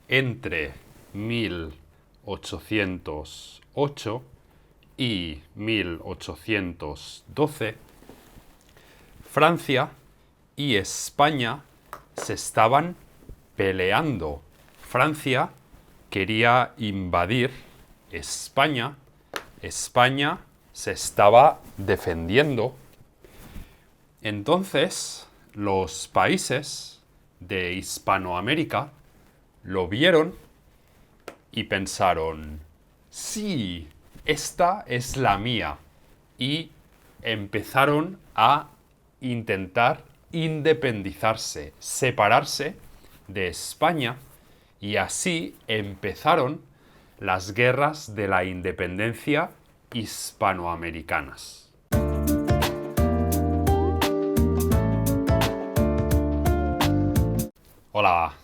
entre 1808 y 1812, Francia y España se estaban peleando. Francia quería invadir España, España se estaba defendiendo. Entonces, los países de Hispanoamérica lo vieron y pensaron, sí, esta es la mía. Y empezaron a intentar independizarse, separarse de España, y así empezaron las guerras de la independencia hispanoamericanas. Hola,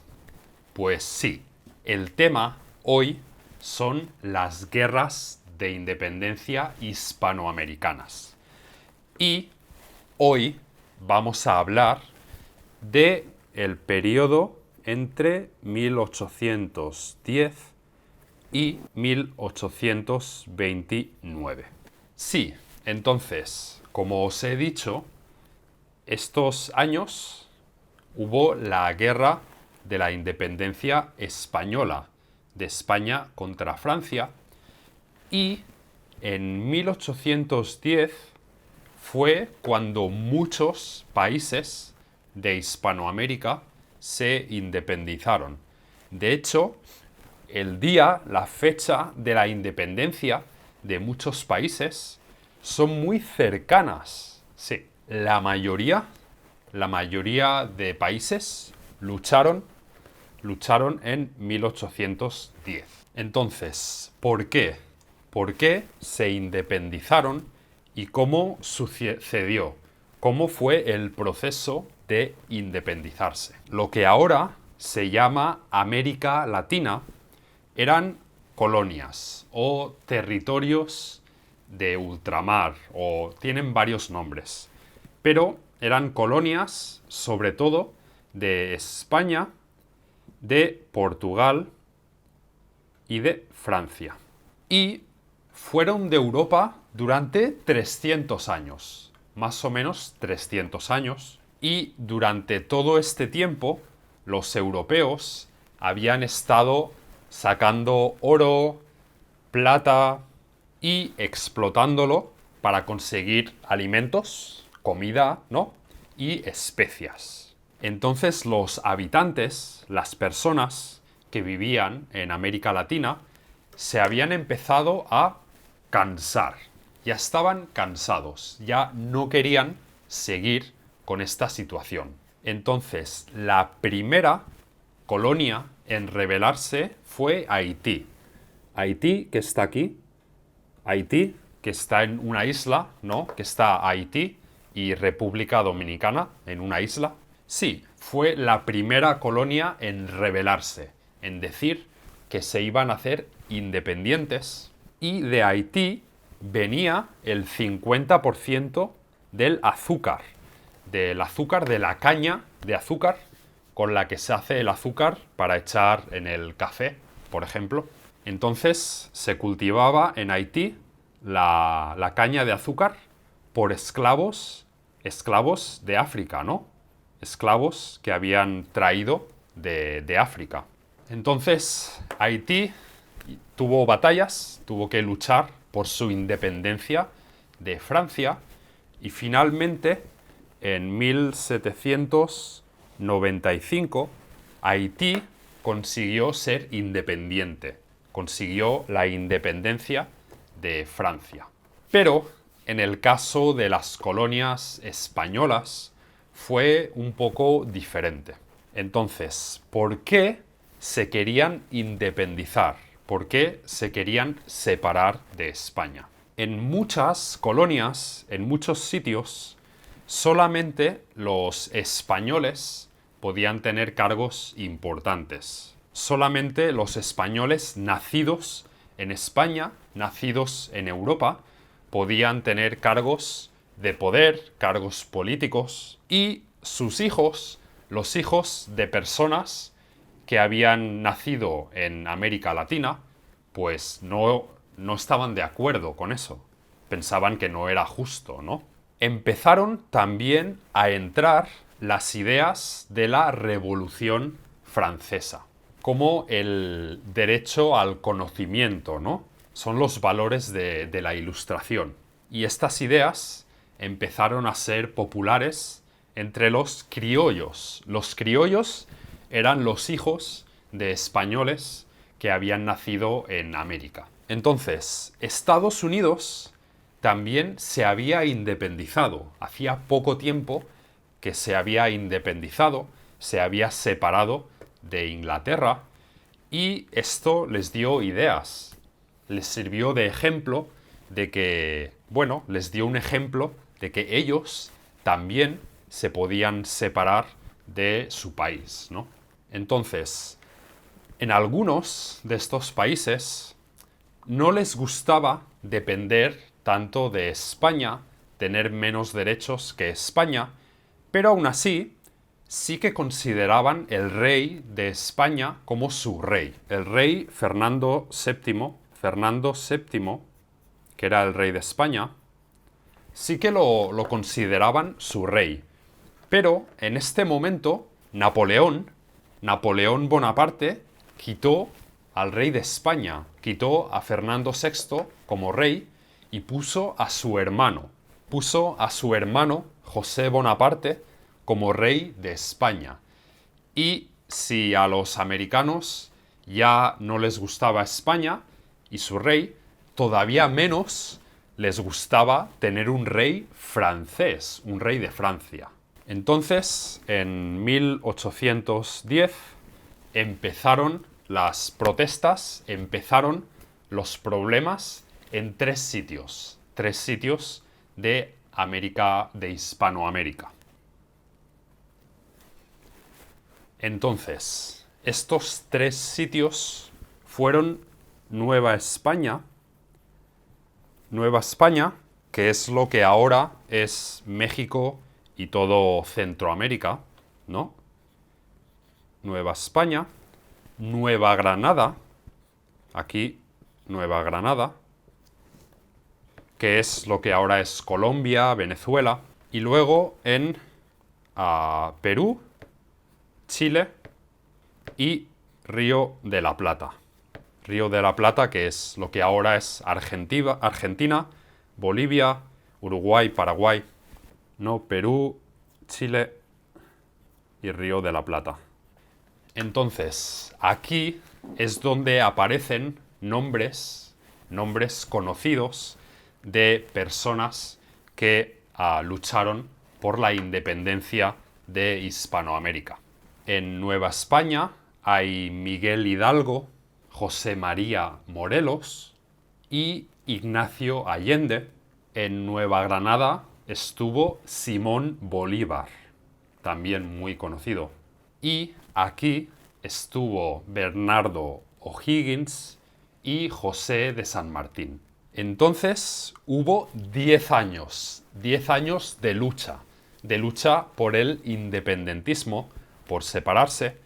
pues sí, el tema hoy son las guerras de independencia hispanoamericanas. Y hoy vamos a hablar de el periodo entre 1810 y 1829. Sí, entonces, como os he dicho, estos años hubo la guerra de la independencia española de España contra Francia, y en 1810 fue cuando muchos países de Hispanoamérica se independizaron. De hecho, la fecha de la independencia de muchos países son muy cercanas. Sí, la mayoría de países lucharon en 1810. Entonces, ¿por qué? ¿Por qué se independizaron y cómo sucedió? ¿Cómo fue el proceso de independizarse? Lo que ahora se llama América Latina eran colonias o territorios de ultramar, o tienen varios nombres, pero eran colonias sobre todo de España, de Portugal y de Francia. Y fueron de Europa durante 300 años, más o menos 300 años, y durante todo este tiempo los europeos habían estado sacando oro, plata y explotándolo para conseguir alimentos, comida, ¿no? Y especias. Entonces los habitantes, las personas que vivían en América Latina, se habían empezado a cansar. Ya estaban cansados, ya no querían seguir con esta situación. Entonces, la primera colonia en rebelarse fue Haití. Haití, que está aquí. Haití, que está en una isla, ¿no? Que está Haití y República Dominicana en una isla. Sí, fue la primera colonia en rebelarse, en decir que se iban a hacer independientes. Y de Haití venía el 50% del azúcar de la caña de azúcar con la que se hace el azúcar para echar en el café, por ejemplo. Entonces se cultivaba en Haití la caña de azúcar por esclavos de África, ¿no? Esclavos que habían traído de África. Entonces Haití tuvo batallas, tuvo que luchar por su independencia de Francia, y finalmente en 1795 Haití consiguió ser independiente, consiguió la independencia de Francia. Pero en el caso de las colonias españolas fue un poco diferente. Entonces, ¿por qué se querían independizar? ¿Por qué se querían separar de España? En muchas colonias, en muchos sitios, solamente los españoles podían tener cargos importantes. Solamente los españoles nacidos en España, nacidos en Europa, podían tener cargos de poder, cargos políticos, y sus hijos, los hijos de personas que habían nacido en América Latina, pues no estaban de acuerdo con eso. Pensaban que no era justo, ¿no? Empezaron también a entrar las ideas de la Revolución Francesa, como el derecho al conocimiento, ¿no? Son los valores de la Ilustración. Y estas ideas empezaron a ser populares entre los criollos. Los criollos eran los hijos de españoles que habían nacido en América. Entonces, Estados Unidos también se había independizado. Hacía poco tiempo que se había independizado, se había separado de Inglaterra y esto les dio ideas. Les sirvió de ejemplo de que, bueno, les dio un ejemplo de que ellos también se podían separar de su país, ¿no? Entonces, en algunos de estos países no les gustaba depender tanto de España, tener menos derechos que España, pero aún así sí que consideraban el rey de España como su rey. El rey Fernando VII, que era el rey de España, sí que lo consideraban su rey. Pero en este momento, Napoleón Bonaparte, quitó al rey de España, quitó a Fernando VI como rey y puso a su hermano José Bonaparte como rey de España. Y si a los americanos ya no les gustaba España y su rey, todavía menos les gustaba tener un rey francés, un rey de Francia. Entonces, en 1810 empezaron las protestas, empezaron los problemas en tres sitios de América, de Hispanoamérica. Entonces, estos tres sitios fueron Nueva España, que es lo que ahora es México y todo Centroamérica, ¿no? Nueva España, Nueva Granada, aquí Nueva Granada, que es lo que ahora es Colombia, Venezuela, y luego en Perú, Chile y Río de la Plata. Río de la Plata, que es lo que ahora es Argentina, Bolivia, Uruguay, Paraguay, ¿no? Perú, Chile y Río de la Plata. Entonces, aquí es donde aparecen nombres conocidos de personas que lucharon por la independencia de Hispanoamérica. En Nueva España hay Miguel Hidalgo, José María Morelos y Ignacio Allende. En Nueva Granada estuvo Simón Bolívar, también muy conocido. Y aquí estuvo Bernardo O'Higgins y José de San Martín. Entonces hubo 10 años de lucha por el independentismo, por separarse,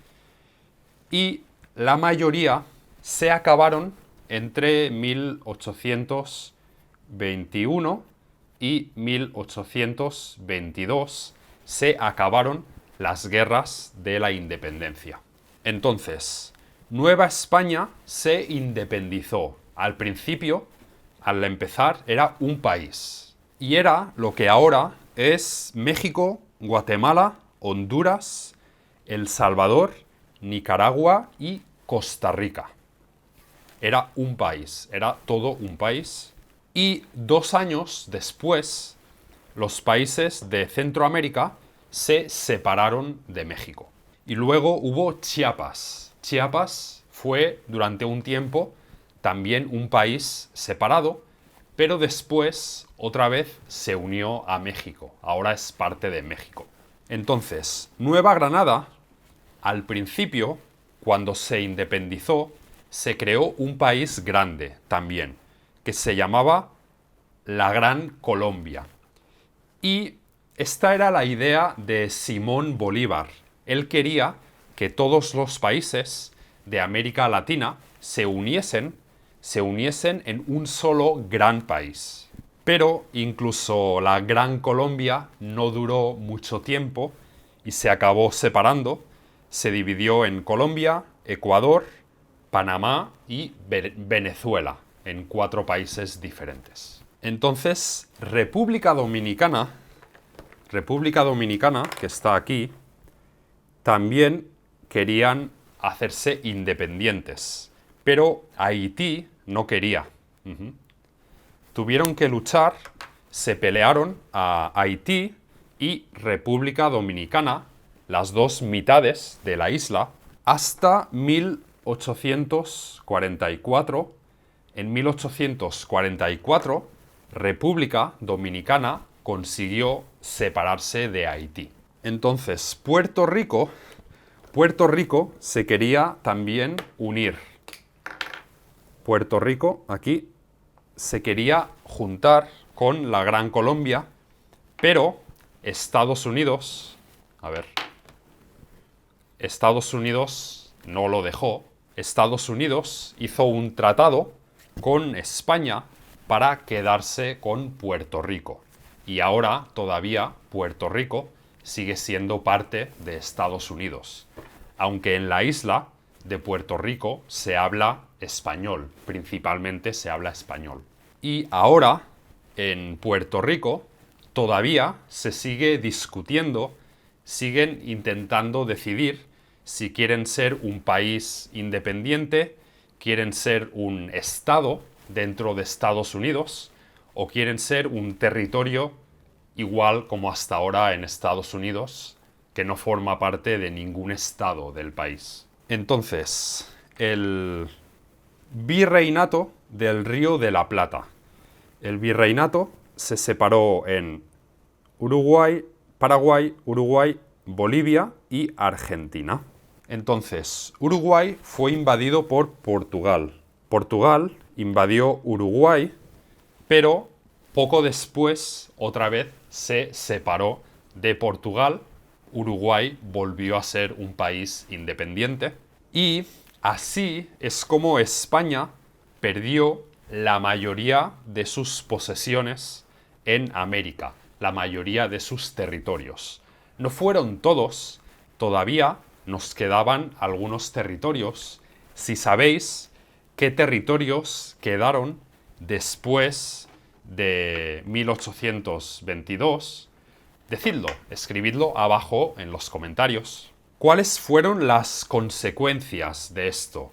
y la mayoría se acabaron entre 1821 y 1822, se acabaron las guerras de la independencia. Entonces, Nueva España se independizó. Al principio, al empezar, era un país. Y era lo que ahora es México, Guatemala, Honduras, El Salvador, Nicaragua y Costa Rica. Era un país, era todo un país. Y 2 años después, los países de Centroamérica se separaron de México. Y luego hubo Chiapas. Chiapas fue durante un tiempo también un país separado, pero después otra vez se unió a México. Ahora es parte de México. Entonces, Nueva Granada, al principio, cuando se independizó, se creó un país grande también, que se llamaba la Gran Colombia. Y esta era la idea de Simón Bolívar. Él quería que todos los países de América Latina se uniesen en un solo gran país. Pero incluso la Gran Colombia no duró mucho tiempo y se acabó separando. Se dividió en Colombia, Ecuador, Panamá y Venezuela, en 4 países diferentes. Entonces, República Dominicana, que está aquí, también querían hacerse independientes, pero Haití no quería. Tuvieron que luchar, se pelearon a Haití y República Dominicana, las dos mitades de la isla, hasta 1844. En 1844, República Dominicana consiguió separarse de Haití. Entonces, Puerto Rico se quería también unir. Puerto Rico, aquí, se quería juntar con la Gran Colombia, pero Estados Unidos no lo dejó. Estados Unidos hizo un tratado con España para quedarse con Puerto Rico. Y ahora todavía Puerto Rico sigue siendo parte de Estados Unidos, aunque en la isla de Puerto Rico se habla español, principalmente se habla español. Y ahora, en Puerto Rico, todavía se sigue discutiendo, siguen intentando decidir si quieren ser un país independiente, quieren ser un estado dentro de Estados Unidos o quieren ser un territorio igual como hasta ahora en Estados Unidos, que no forma parte de ningún estado del país. Entonces, el virreinato del Río de la Plata. El virreinato se separó en Uruguay, Paraguay, Uruguay, Bolivia y Argentina. Entonces, Uruguay fue invadido por Portugal. Portugal invadió Uruguay, pero poco después otra vez se separó de Portugal. Uruguay volvió a ser un país independiente. Y así es como España perdió la mayoría de sus posesiones en América, la mayoría de sus territorios. No fueron todos, todavía nos quedaban algunos territorios. Si sabéis qué territorios quedaron después de 1822, decidlo, escribidlo abajo en los comentarios. ¿Cuáles fueron las consecuencias de esto?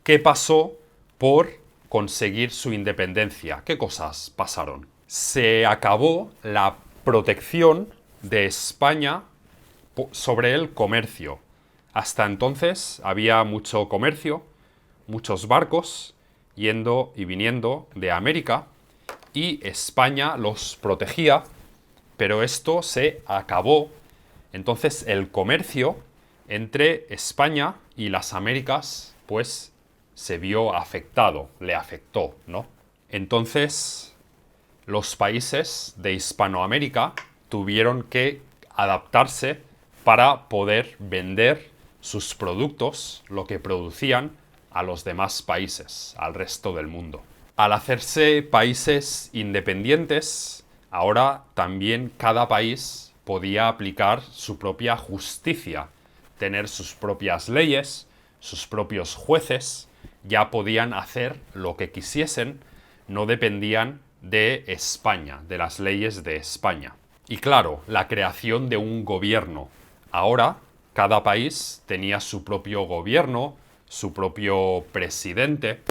¿Qué pasó por conseguir su independencia? ¿Qué cosas pasaron? Se acabó la protección de España sobre el comercio. Hasta entonces había mucho comercio, muchos barcos yendo y viniendo de América y España los protegía, pero esto se acabó. Entonces el comercio entre España y las Américas pues se vio afectado, le afectó, ¿no? Entonces los países de Hispanoamérica tuvieron que adaptarse para poder vender sus productos, lo que producían, a los demás países, al resto del mundo. Al hacerse países independientes, ahora también cada país podía aplicar su propia justicia, tener sus propias leyes, sus propios jueces, ya podían hacer lo que quisiesen, no dependían de España, de las leyes de España. Y claro, la creación de un gobierno. Ahora, cada país tenía su propio gobierno, su propio presidente.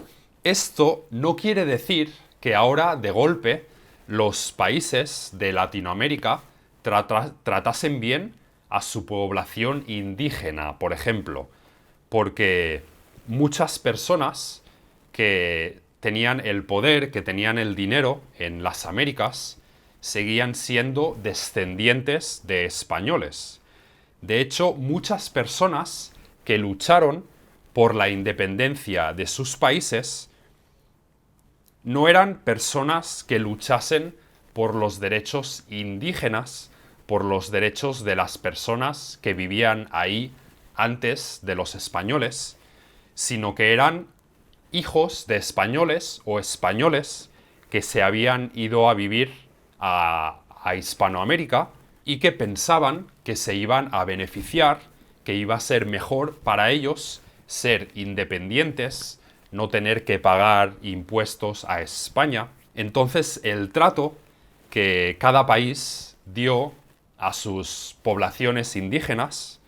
Esto no quiere decir que ahora, de golpe, los países de Latinoamérica tratasen bien a su población indígena, por ejemplo, porque muchas personas que tenían el poder, que tenían el dinero en las Américas, seguían siendo descendientes de españoles. De hecho, muchas personas que lucharon por la independencia de sus países no eran personas que luchasen por los derechos indígenas, por los derechos de las personas que vivían ahí antes de los españoles, sino que eran hijos de españoles o españoles que se habían ido a vivir a Hispanoamérica y que pensaban que se iban a beneficiar, que iba a ser mejor para ellos ser independientes, no tener que pagar impuestos a España. Entonces el trato que cada país dio a sus poblaciones indígenas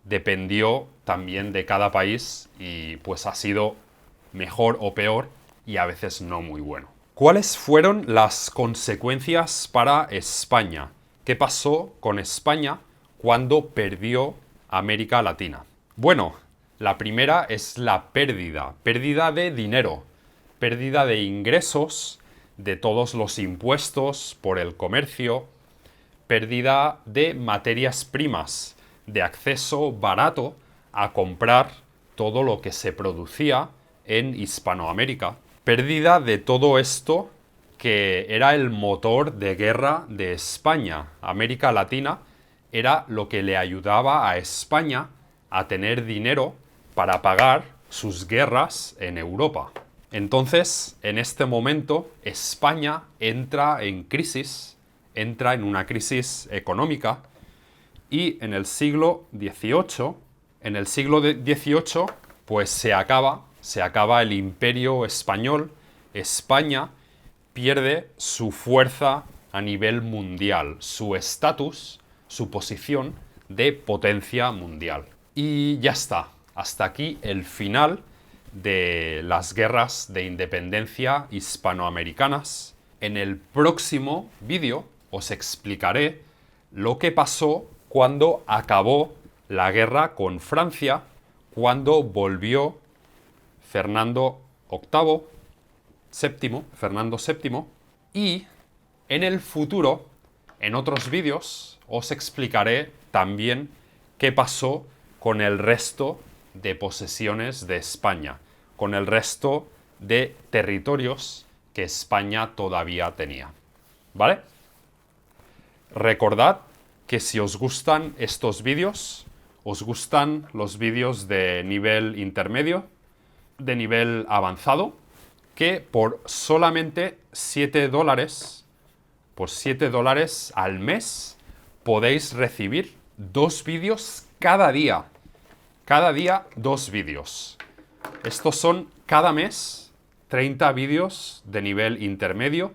dependió también de cada país y pues ha sido mejor o peor y a veces no muy bueno. ¿Cuáles fueron las consecuencias para España? ¿Qué pasó con España cuando perdió América Latina? Bueno, la primera es la pérdida de dinero, pérdida de ingresos, de todos los impuestos por el comercio, pérdida de materias primas, de acceso barato a comprar todo lo que se producía en Hispanoamérica, pérdida de todo esto que era el motor de guerra de España. América Latina era lo que le ayudaba a España a tener dinero para pagar sus guerras en Europa. Entonces, en este momento, España entra en crisis, entra en una crisis económica y en el siglo XVIII, pues se acaba el imperio español, España pierde su fuerza a nivel mundial, su estatus, su posición de potencia mundial. Y ya está, hasta aquí el final de las guerras de independencia hispanoamericanas. En el próximo vídeo os explicaré lo que pasó cuando acabó la guerra con Francia, cuando volvió Fernando VII, y en el futuro, en otros vídeos, os explicaré también qué pasó con el resto de posesiones de España, con el resto de territorios que España todavía tenía. ¿Vale? Recordad que si os gustan estos vídeos, os gustan los vídeos de nivel intermedio, de nivel avanzado, que por solamente $7, por $7 al mes, podéis recibir 2 vídeos cada día. Cada día 2 vídeos. Estos son cada mes 30 vídeos de nivel intermedio,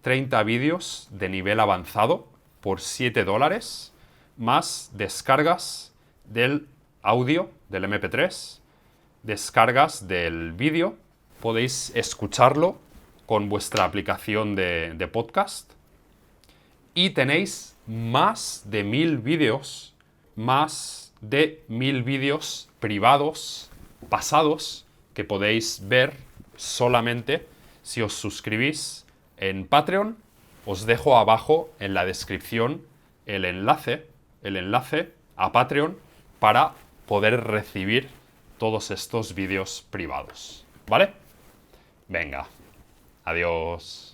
30 vídeos de nivel avanzado por $7, más descargas del audio, del MP3, descargas del vídeo. Podéis escucharlo con vuestra aplicación de podcast. Y tenéis más de 1000 vídeos, privados, pasados, que podéis ver solamente si os suscribís en Patreon. Os dejo abajo en la descripción el enlace a Patreon para poder recibir todos estos vídeos privados. ¿Vale? Venga. Adiós.